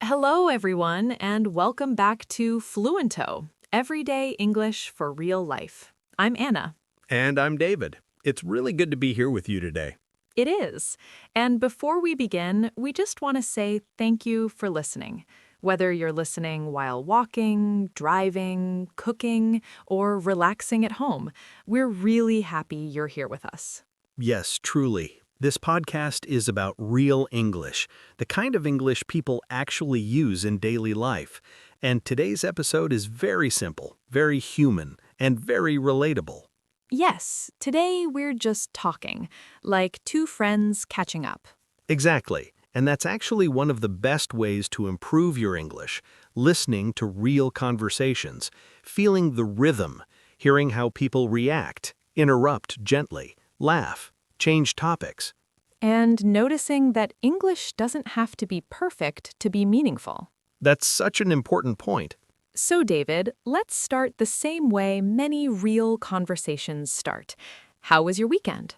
Hello, everyone, and welcome back to Fluento, Everyday English for Real Life. I'm Anna. And I'm David. It's really good to be here with you today. It is. And before we begin, we just want to say thank you for listening. Whether you're listening while walking, driving, cooking, or relaxing at home, we're really happy you're here with us. Yes, truly. This podcast is about real English, the kind of English people actually use in daily life. And today's episode is very simple, very human, and very relatable. Yes, today we're just talking, like two friends catching up. Exactly. And that's actually one of the best ways to improve your English, listening to real conversations, feeling the rhythm, hearing how people react, interrupt gently, laugh, change topics. And noticing that English doesn't have to be perfect to be meaningful. That's such an important point. So, David, let's start the same way many real conversations start. How was your weekend?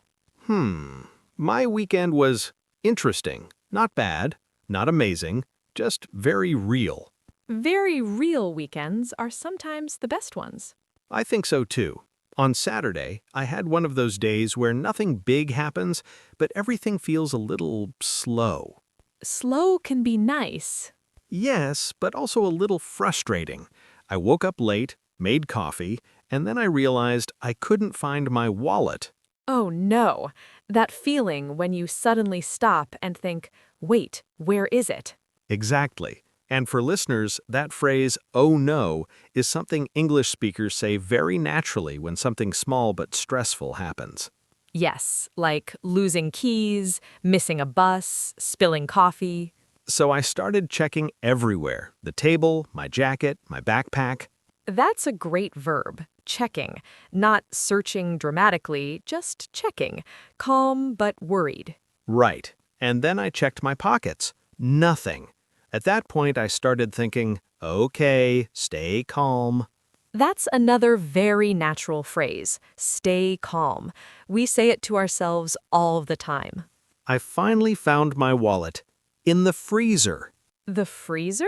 My weekend was interesting, not bad, not amazing, just very real. Very real weekends are sometimes the best ones. I think so too. On Saturday, I had one of those days where nothing big happens, but everything feels a little slow. Slow can be nice. Yes, but also a little frustrating. I woke up late, made coffee, and then I realized I couldn't find my wallet. Oh no, that feeling when you suddenly stop and think, wait, where is it? Exactly. And for listeners, that phrase, oh no, is something English speakers say very naturally when something small but stressful happens. Yes, like losing keys, missing a bus, spilling coffee. So I started checking everywhere, the table, my jacket, my backpack. That's a great verb, checking. Not searching dramatically, just checking. Calm but worried. Right. And then I checked my pockets. Nothing. At that point, I started thinking, okay, stay calm. That's another very natural phrase, stay calm. We say it to ourselves all the time. I finally found my wallet. In the freezer. The freezer?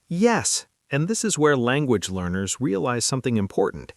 Yes, and this is where language learners realize something important.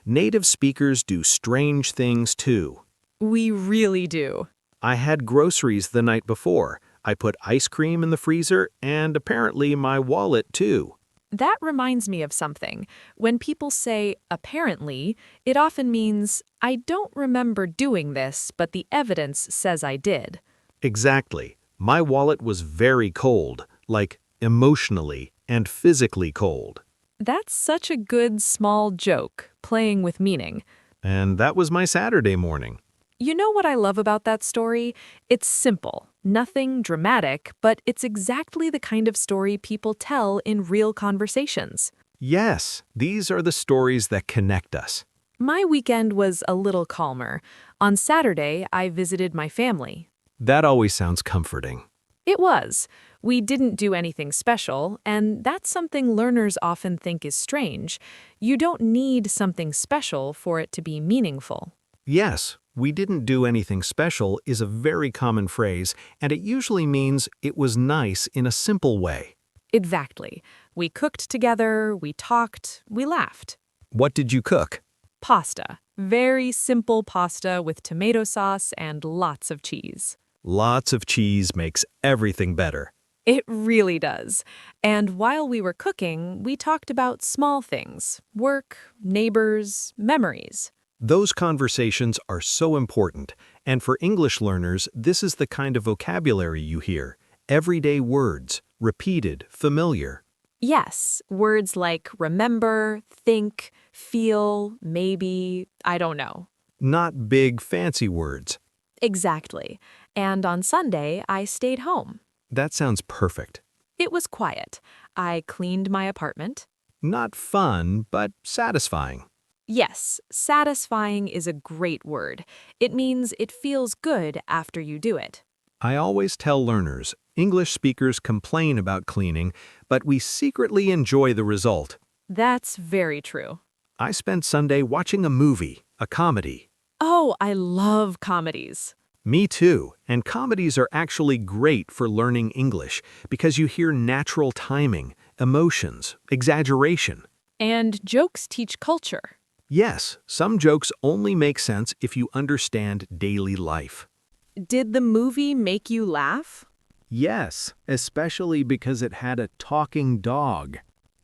Native speakers do strange things too. We really do. I had groceries the night before. I put ice cream in the freezer and apparently my wallet too. That reminds me of something. When people say apparently, it often means I don't remember doing this, but the evidence says I did. Exactly. My wallet was very cold, like emotionally and physically cold. That's such a good small joke, playing with meaning. And that was my Saturday morning. You know what I love about that story? It's simple, nothing dramatic, but it's exactly the kind of story people tell in real conversations. Yes, these are the stories that connect us. My weekend was a little calmer. On Saturday, I visited my family. That always sounds comforting. It was. We didn't do anything special, and that's something learners often think is strange. You don't need something special for it to be meaningful. Yes, we didn't do anything special is a very common phrase, and it usually means it was nice in a simple way. Exactly. We cooked together, we talked, we laughed. What did you cook? Pasta. Very simple pasta with tomato sauce and lots of cheese. Lots of cheese makes everything better. It really does. And while we were cooking, we talked about small things, work, neighbors, memories. Those conversations are so important, and for English learners, this is the kind of vocabulary you hear. Everyday words, repeated, familiar. Yes, words like remember, think, feel, maybe, I don't know. Not big, fancy words. Exactly. And on Sunday, I stayed home. That sounds perfect. It was quiet. I cleaned my apartment. Not fun, but satisfying. Yes, satisfying is a great word. It means it feels good after you do it. I always tell learners, English speakers complain about cleaning, but we secretly enjoy the result. That's very true. I spent Sunday watching a movie, a comedy. Oh, I love comedies. Me too, and comedies are actually great for learning English because you hear natural timing, emotions, exaggeration. And jokes teach culture. Yes, some jokes only make sense if you understand daily life. Did the movie make you laugh? Yes, especially because it had a talking dog.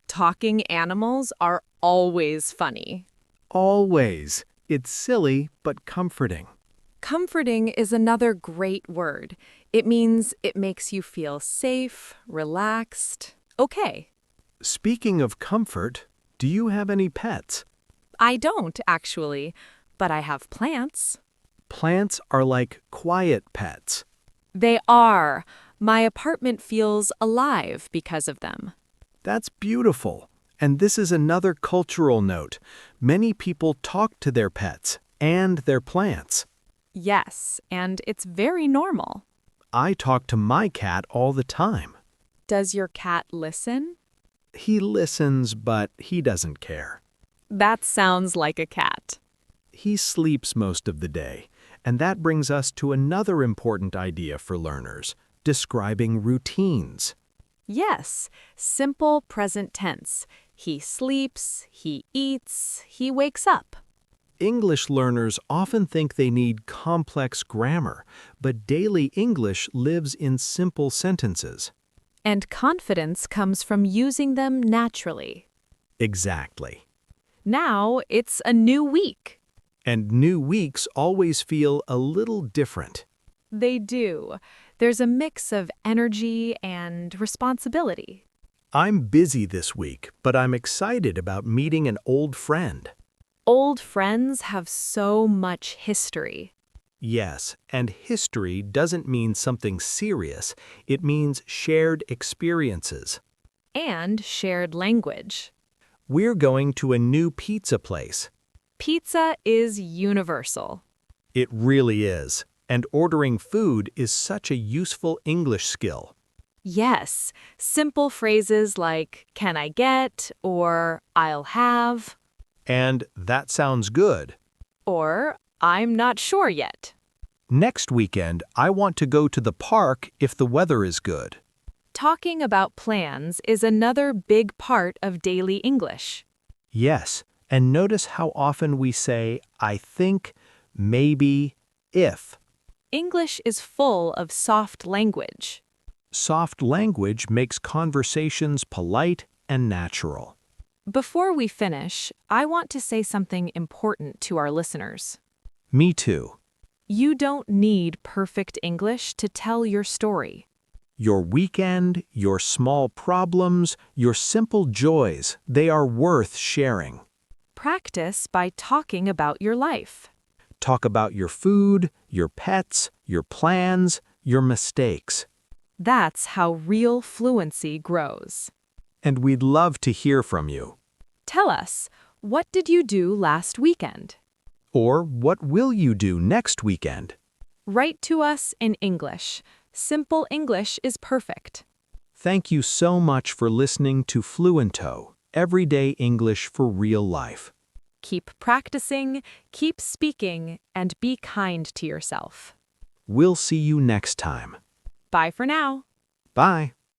Talking animals are always funny. Always. It's silly but comforting. Comforting is another great word. It means it makes you feel safe, relaxed, okay. Speaking of comfort, do you have any pets? I don't, actually, but I have plants. Plants are like quiet pets. They are. My apartment feels alive because of them. That's beautiful. And this is another cultural note. Many people talk to their pets and their plants. Yes, and it's very normal. I talk to my cat all the time. Does your cat listen? He listens, but he doesn't care. That sounds like a cat. He sleeps most of the day, and that brings us to another important idea for learners, describing routines. Yes, simple present tense. He sleeps, he eats, he wakes up. English learners often think they need complex grammar, but daily English lives in simple sentences. And confidence comes from using them naturally. Exactly. Now it's a new week. And new weeks always feel a little different. They do. There's a mix of energy and responsibility. I'm busy this week, but I'm excited about meeting an old friend. Old friends have so much history. Yes, and history doesn't mean something serious. It means shared experiences. And shared language. We're going to a new pizza place. Pizza is universal. It really is. And ordering food is such a useful English skill. Yes, simple phrases like, can I get, or I'll have, And that sounds good. or I'm not sure yet. Next weekend, I want to go to the park if the weather is good. Talking about plans is another big part of daily English. Yes, and notice how often we say, I think, maybe, if. English is full of soft language. Soft language makes conversations polite and natural. Before we finish, I want to say something important to our listeners. Me too. You don't need perfect English to tell your story. Your weekend, your small problems, your simple joys, they are worth sharing. Practice by talking about your life. Talk about your food, your pets, your plans, your mistakes. That's how real fluency grows. And we'd love to hear from you. Tell us, what did you do last weekend? Or what will you do next weekend? Write to us in English. Simple English is perfect. Thank you so much for listening to Fluento, Everyday English for Real Life. Keep practicing, keep speaking, and be kind to yourself. We'll see you next time. Bye for now. Bye.